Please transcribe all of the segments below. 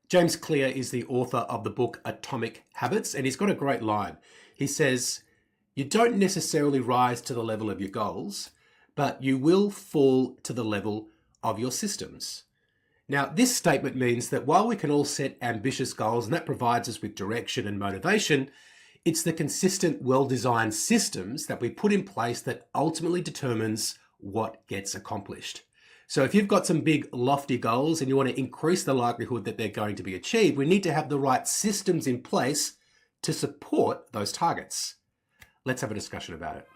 James Clear is the author of the book Atomic Habits, and he's got a great line. He says, "You don't necessarily rise to the level of your goals, but you will fall to the level of your systems." Now, this statement means that while we can all set ambitious goals and that provides us with direction and motivation, it's the consistent, well-designed systems that we put in place that ultimately determines what gets accomplished. So if you've got some big lofty goals and you want to increase the likelihood that they're going to be achieved, we need to have the right systems in place to support those targets. Let's have a discussion about it.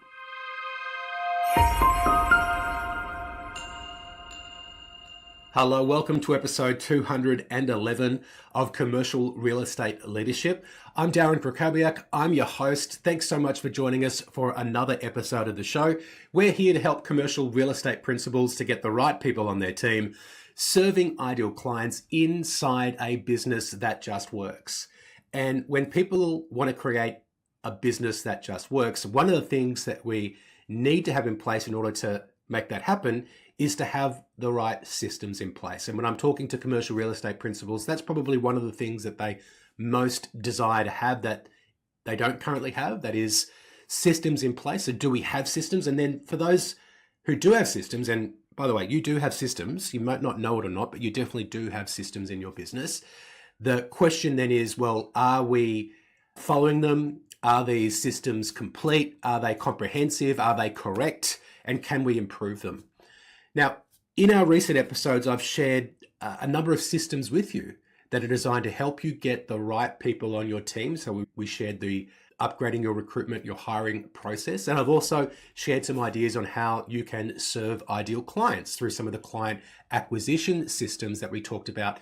Hello, welcome to episode 211 of Commercial Real Estate Leadership. I'm Darren Krakowiak. I'm your host. Thanks so much for joining us for another episode of the show. We're here to help commercial real estate principals to get the right people on their team, serving ideal clients inside a business that just works. And when people want to create a business that just works, one of the things that we need to have in place in order to make that happen is to have the right systems in place. And when I'm talking to commercial real estate principals, that's probably one of the things that they most desire to have that they don't currently have. That is systems in place. So do we have systems? And then for those who do have systems, and by the way, you do have systems, you might not know it or not, but you definitely do have systems in your business. The question then is, well, are we following them? Are these systems complete? Are they comprehensive? Are they correct? And can we improve them? Now, in our recent episodes, I've shared a number of systems with you that are designed to help you get the right people on your team. So we shared the upgrading your recruitment, your hiring process. And I've also shared some ideas on how you can serve ideal clients through some of the client acquisition systems that we talked about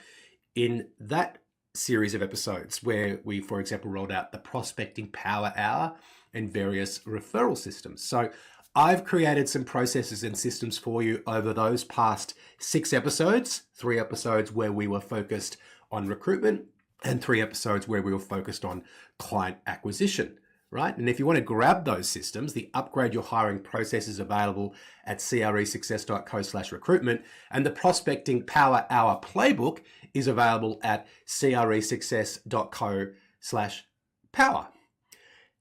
in that series of episodes, where we, for example, rolled out the Prospecting Power Hour and various referral systems. So I've created some processes and systems for you over those past 6 episodes, 3 episodes where we were focused on recruitment and 3 episodes where we were focused on client acquisition, right? And if you want to grab those systems, the Upgrade Your Hiring process is available at cresuccess.co/recruitment, and the Prospecting Power Hour playbook is available at cresuccess.co/power.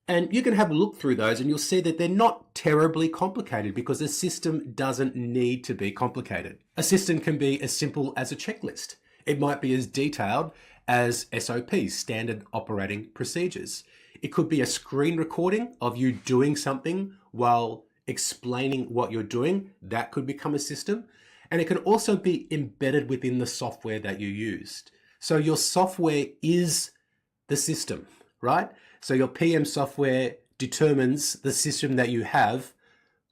And you can have a look through those and you'll see that they're not terribly complicated because a system doesn't need to be complicated. A system can be as simple as a checklist. It might be as detailed as SOPs, standard operating procedures. It could be a screen recording of you doing something while explaining what you're doing. That could become a system. And it can also be embedded within the software that you used. So your software is the system, right? So your PM software determines the system that you have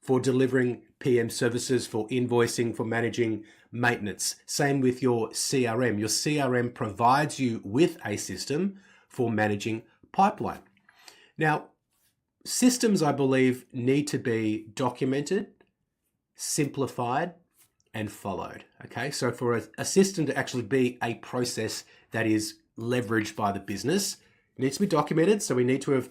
for delivering PM services, for invoicing, for managing maintenance. Same with your CRM. Your CRM provides you with a system for managing pipeline. Now, systems, I believe, need to be documented, simplified, and followed. Okay, so for a system to actually be a process that is leveraged by the business, it needs to be documented. So we need to have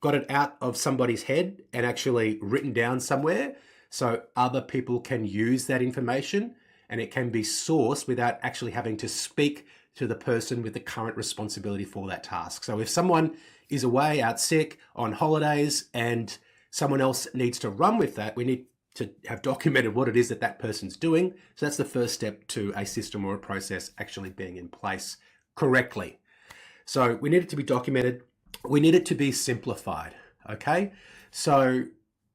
got it out of somebody's head and actually written down somewhere so other people can use that information and it can be sourced without actually having to speak to the person with the current responsibility for that task. So if someone is away, out sick, on holidays, and someone else needs to run with that, we need to have documented what it is that that person's doing. So that's the first step to a system or a process actually being in place correctly. So we need it to be documented. We need it to be simplified, okay? So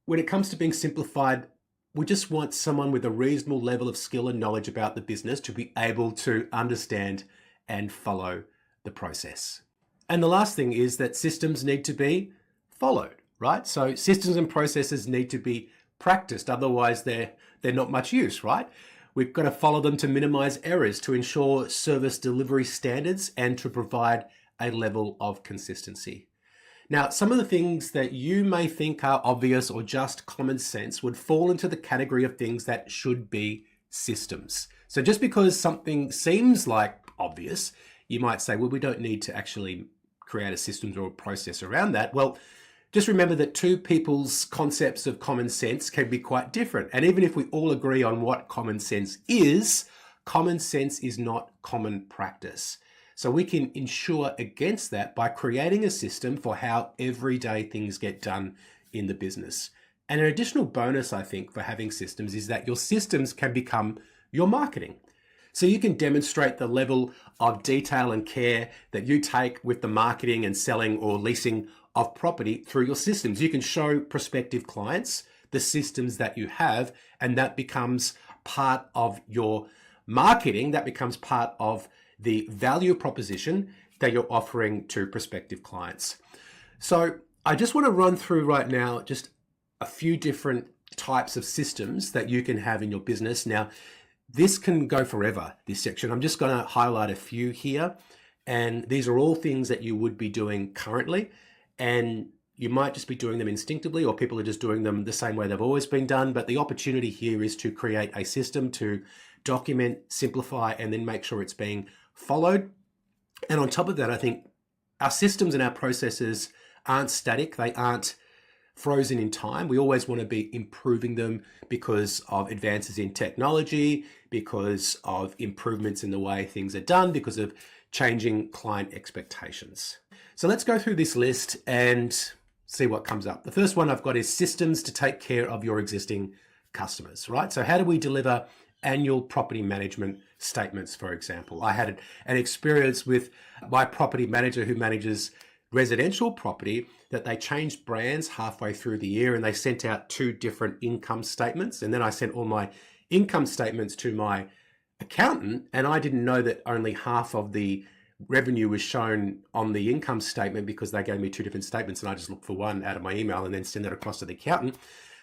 when it comes to being simplified, we just want someone with a reasonable level of skill and knowledge about the business to be able to understand and follow the process. And the last thing is that systems need to be followed, right? So systems and processes need to be practiced. Otherwise, they're not much use, right? We've got to follow them to minimize errors, to ensure service delivery standards, and to provide a level of consistency. Now, some of the things that you may think are obvious or just common sense would fall into the category of things that should be systems. So just because something seems like obvious, you might say, well, we don't need to actually create a system or a process around that. Well, just remember that two people's concepts of common sense can be quite different. And even if we all agree on what common sense is, common sense is not common practice. So we can ensure against that by creating a system for how everyday things get done in the business. And an additional bonus, I think, for having systems is that your systems can become your marketing. So you can demonstrate the level of detail and care that you take with the marketing and selling or leasing of property through your systems. You can show prospective clients the systems that you have, and that becomes part of your marketing. That becomes part of the value proposition that you're offering to prospective clients. So I just want to run through right now just a few different types of systems that you can have in your business. Now, this can go forever, this section. I'm just going to highlight a few here. And these are all things that you would be doing currently. And you might just be doing them instinctively, or people are just doing them the same way they've always been done. But the opportunity here is to create a system to document, simplify, and then make sure it's being followed. And on top of that, I think our systems and our processes aren't static. They aren't frozen in time. We always want to be improving them because of advances in technology, because of improvements in the way things are done, because of changing client expectations. So let's go through this list and see what comes up. The first one I've got is systems to take care of your existing customers, right? So how do we deliver annual property management statements, for example? I had an experience with my property manager who manages residential property that they changed brands halfway through the year and they sent out 2 different income statements. And then I sent all my income statements to my accountant, and I didn't know that only half of the revenue was shown on the income statement because they gave me 2 different statements, and I just looked for one out of my email and then send that across to the accountant.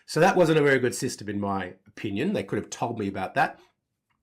So that wasn't a very good system in my opinion. They could have told me about that.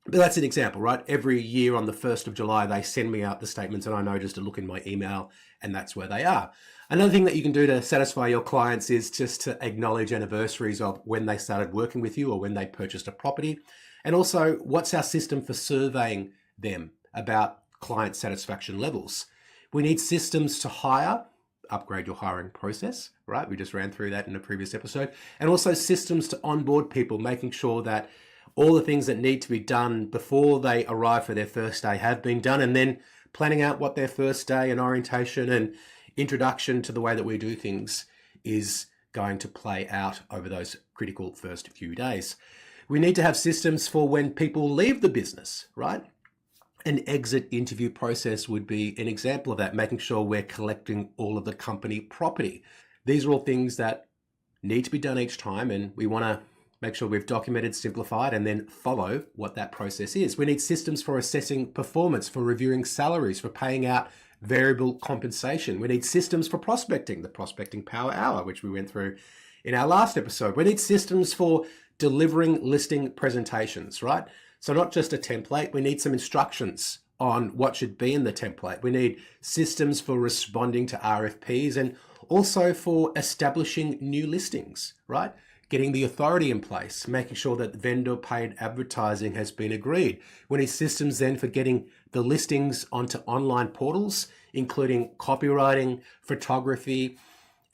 But that's an example, right? Every year on the 1st of July, they send me out the statements and I know just to look in my email and that's where they are. Another thing that you can do to satisfy your clients is just to acknowledge anniversaries of when they started working with you or when they purchased a property. And also, what's our system for surveying them about client satisfaction levels? We need systems to hire, upgrade your hiring process, right? We just ran through that in a previous episode. And also systems to onboard people, making sure that all the things that need to be done before they arrive for their first day have been done, and then planning out what their first day and orientation and introduction to the way that we do things is going to play out over those critical first few days. We need to have systems for when people leave the business, right? An exit interview process would be an example of that, making sure we're collecting all of the company property. These are all things that need to be done each time, and we want to make sure we've documented, simplified, and then follow what that process is. We need systems for assessing performance, for reviewing salaries, for paying out variable compensation. We need systems for prospecting, the prospecting power hour, which we went through in our last episode. We need systems for delivering listing presentations, right? So not just a template, we need some instructions on what should be in the template. We need systems for responding to RFPs and also for establishing new listings, right? Getting the authority in place, making sure that vendor paid advertising has been agreed. We need systems then for getting the listings onto online portals, including copywriting, photography,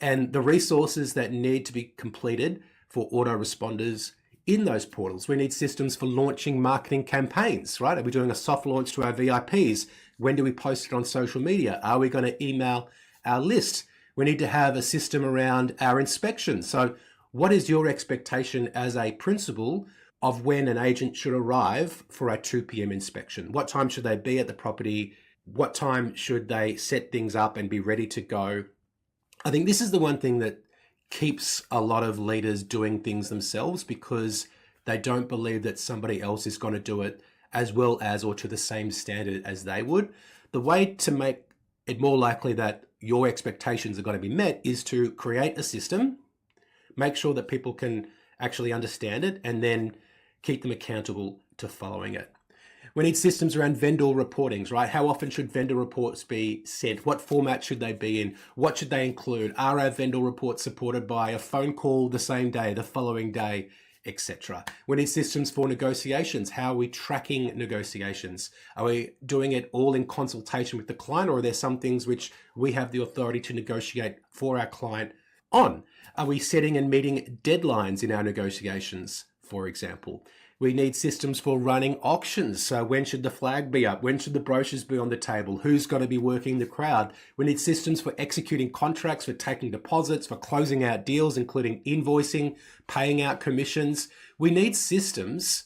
and the resources that need to be completed for autoresponders in those portals. We need systems for launching marketing campaigns, right? Are we doing a soft launch to our VIPs? When do we post it on social media? Are we going to email our list? We need to have a system around our inspections. So what is your expectation as a principal of when an agent should arrive for a 2 p.m. inspection? What time should they be at the property? What time should they set things up and be ready to go? I think this is the one thing that keeps a lot of leaders doing things themselves because they don't believe that somebody else is going to do it as well as or to the same standard as they would. The way to make it more likely that your expectations are going to be met is to create a system, make sure that people can actually understand it, and then keep them accountable to following it. We need systems around vendor reportings, right? How often should vendor reports be sent? What format should they be in? What should they include? Are our vendor reports supported by a phone call the same day, the following day, etc.? We need systems for negotiations. How are we tracking negotiations? Are we doing it all in consultation with the client, or are there some things which we have the authority to negotiate for our client on? Are we setting and meeting deadlines in our negotiations, for example? We need systems for running auctions. So when should the flag be up? When should the brochures be on the table? Who's going to be working the crowd? We need systems for executing contracts, for taking deposits, for closing out deals, including invoicing, paying out commissions. We need systems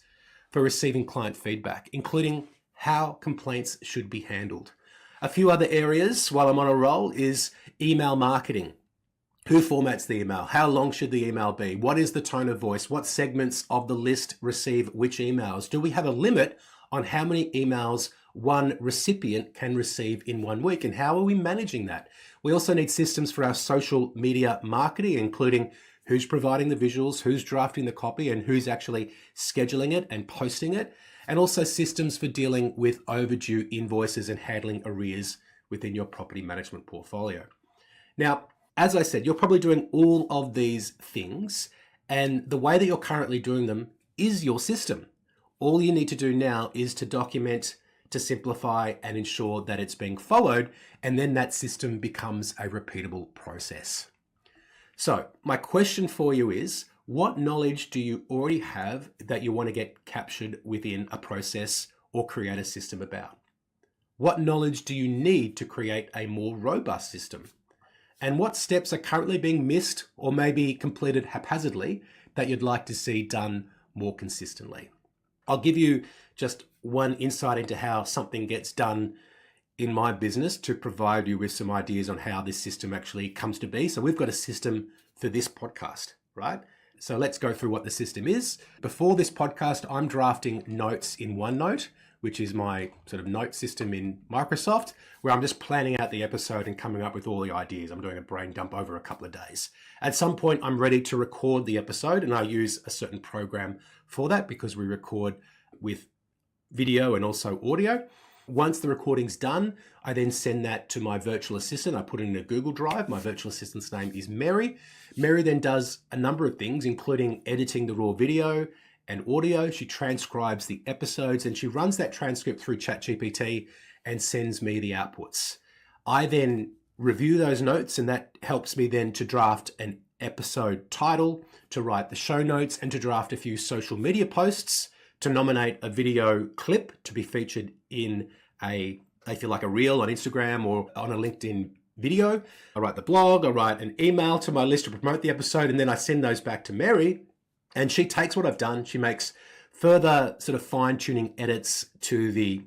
for receiving client feedback, including how complaints should be handled. A few other areas while I'm on a roll is email marketing. Who formats the email? How long should the email be? What is the tone of voice? What segments of the list receive which emails? Do we have a limit on how many emails one recipient can receive in 1 week? And how are we managing that? We also need systems for our social media marketing, including who's providing the visuals, who's drafting the copy, and who's actually scheduling it and posting it. And also systems for dealing with overdue invoices and handling arrears within your property management portfolio. Now, as I said, you're probably doing all of these things, and the way that you're currently doing them is your system. All you need to do now is to document, to simplify, and ensure that it's being followed, and then that system becomes a repeatable process. So my question for you is, what knowledge do you already have that you want to get captured within a process or create a system about? What knowledge do you need to create a more robust system? And what steps are currently being missed or maybe completed haphazardly that you'd like to see done more consistently? I'll give you just one insight into how something gets done in my business to provide you with some ideas on how this system actually comes to be. So we've got a system for this podcast, right? So let's go through what the system is. Before this podcast, I'm drafting notes in OneNote, which is my sort of note system in Microsoft, where I'm just planning out the episode and coming up with all the ideas. I'm doing a brain dump over a couple of days. At some point, I'm ready to record the episode, and I use a certain program for that because we record with video and also audio. Once the recording's done, I then send that to my virtual assistant. I put it in a Google Drive. My virtual assistant's name is Mary. Mary then does a number of things, including editing the raw video and audio. She transcribes the episodes and she runs that transcript through ChatGPT and sends me the outputs. I then review those notes, and that helps me then to draft an episode title, to write the show notes, and to draft a few social media posts, to nominate a video clip to be featured in a reel on Instagram or on a LinkedIn video. I write the blog, I write an email to my list to promote the episode, and then I send those back to Mary. And she takes what I've done, she makes further sort of fine-tuning edits to the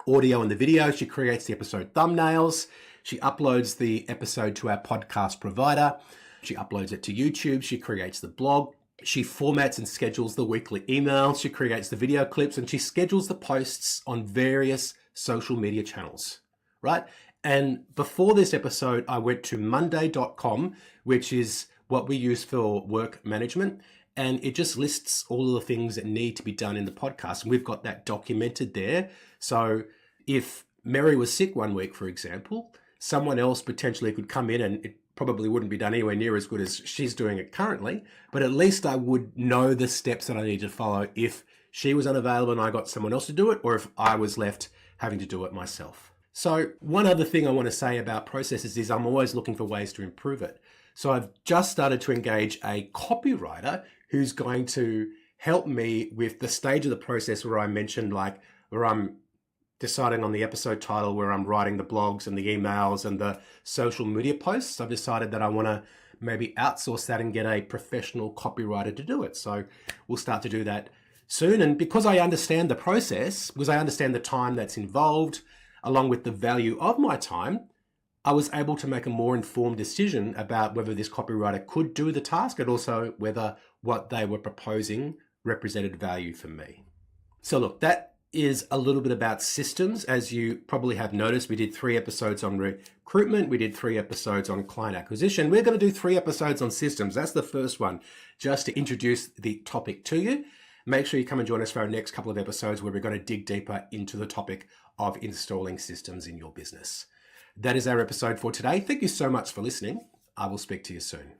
audio and the video. She creates the episode thumbnails. She uploads the episode to our podcast provider. She uploads it to YouTube. She creates the blog. She formats and schedules the weekly emails. She creates the video clips, and she schedules the posts on various social media channels, right? And before this episode, I went to monday.com, which is what we use for work management. And it just lists all of the things that need to be done in the podcast. And we've got that documented there. So if Mary was sick 1 week, for example, someone else potentially could come in, and it probably wouldn't be done anywhere near as good as she's doing it currently. But at least I would know the steps that I need to follow if she was unavailable and I got someone else to do it, or if I was left having to do it myself. So one other thing I want to say about processes is I'm always looking for ways to improve it. So I've just started to engage a copywriter who's going to help me with the stage of the process where I mentioned, like where I'm deciding on the episode title, where I'm writing the blogs and the emails and the social media posts. I've decided that I want to maybe outsource that and get a professional copywriter to do it. So we'll start to do that soon. And because I understand the process, because I understand the time that's involved, along with the value of my time, I was able to make a more informed decision about whether this copywriter could do the task, and also whether what they were proposing represented value for me. So look, that is a little bit about systems. As you probably have noticed, we did 3 episodes on recruitment. We did 3 episodes on client acquisition. We're going to do 3 episodes on systems. That's the first one, just to introduce the topic to you. Make sure you come and join us for our next couple of episodes where we're going to dig deeper into the topic of installing systems in your business. That is our episode for today. Thank you so much for listening. I will speak to you soon.